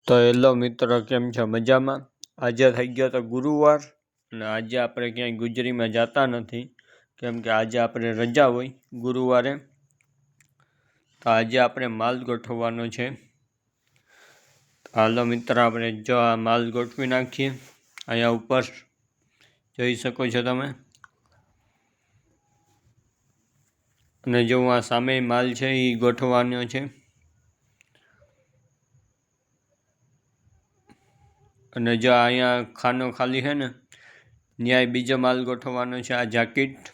તો હેલો મિત્રો, કેમ છો? મજામાં? આજે થઈ ગયો તો ગુરુવાર અને આજે આપણે ક્યાંય ગુજરીમાં જતા નથી, કેમ કે આજે આપણે રજા હોય ગુરુવારે. તો આજે આપણે માલ ગોઠવવાનો છે. હાલો મિત્ર, આપણે જો આ માલ ગોઠવી નાખીએ. અહીંયા ઉપર જોઈ શકો છો તમે. અને જો આ સામે માલ છે એ ગોઠવવાનો છે. અને જો અહીંયા ખાનો ખાલી છે ને, ન્યાય બીજો માલ ગોઠવવાનો છે. આ જાકીટ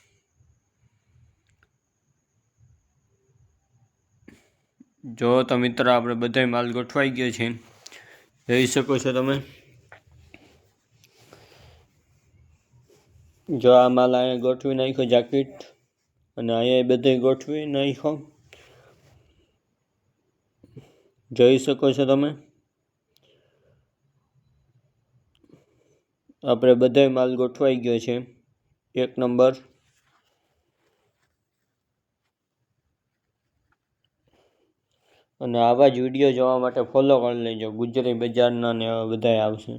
જો તો મિત્ર, આપણે બધા માલ ગોઠવાઈ ગયો છે, જોઈ શકો છો તમે. જો આ માલ અહીંયા ગોઠવી નાખ્યો જાકીટ, અને અહીંયા બધે ગોઠવી નાખ્યો, જોઈ શકો છો તમે. આપણે બધા માલ ગોઠવાઈ ગયો છે, 1 નંબર. અને આવા જ વિડીયો જોવા માટે ફોલો કરી લેજો. ગુજરી બજારના ને બધા આવશે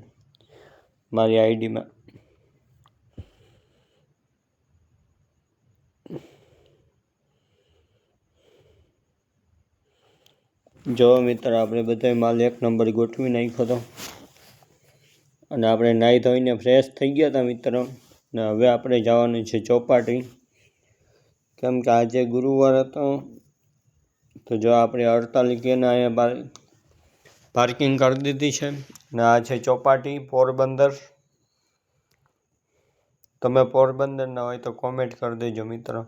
મારી આઈડીમાં. જો મિત્ર, આપણે બધા માલ 1 નંબર ગોઠવી નાખ્યો હતો. અને આપણે નાહી ધોઈને ફ્રેશ થઈ ગયા હતા મિત્ર. અને હવે આપણે જવાનું છે ચોપાટી, કેમ કે આજે ગુરુવાર હતો. તો જો આપણે 48 કે અહીંયા પાર્કિંગ કરી દીધી છે. અને આ છે ચોપાટી, પોરબંદર. તમે પોરબંદર ના હોય તો કોમેન્ટ કરી દેજો મિત્ર.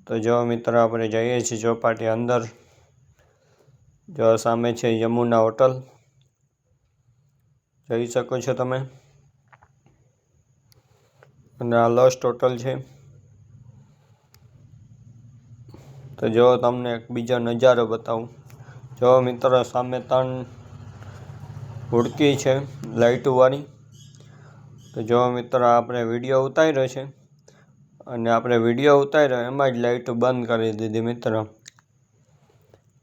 તો જો મિત્ર, આપણે જઈએ છીએ ચોપાટી અંદર. જો સામે છે યમુના હોટલ, જોઈ શકો છો તમે. અને આ લોસ્ટ હોટલ છે. તો જો તમને એક બીજો નજારો બતાવું. જો મિત્રો, સામે 3 હુડકી છે લાઇટો વાળી. તો જો મિત્રો, આપણે વિડીયો ઉતાર્યો છે, અને આપણે વિડીયો ઉતાર્યો એમાં જ લાઇટો બંધ કરી દીધી મિત્ર.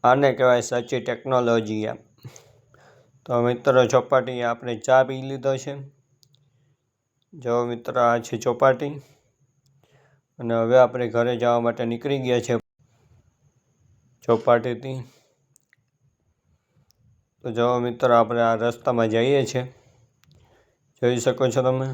આને કહેવાય સાચી ટેકનોલોજી. તો મિત્રો, ચોપાટી આપણે ચા પી લીધો છે. જો મિત્ર, આ છે ચોપાટી. અને હવે આપણે ઘરે જવા માટે નીકળી ગયા છે ચોપાટીથી. તો જો મિત્ર, આપણે આ રસ્તામાં જઈએ છીએ, જોઈ શકો છો તમે.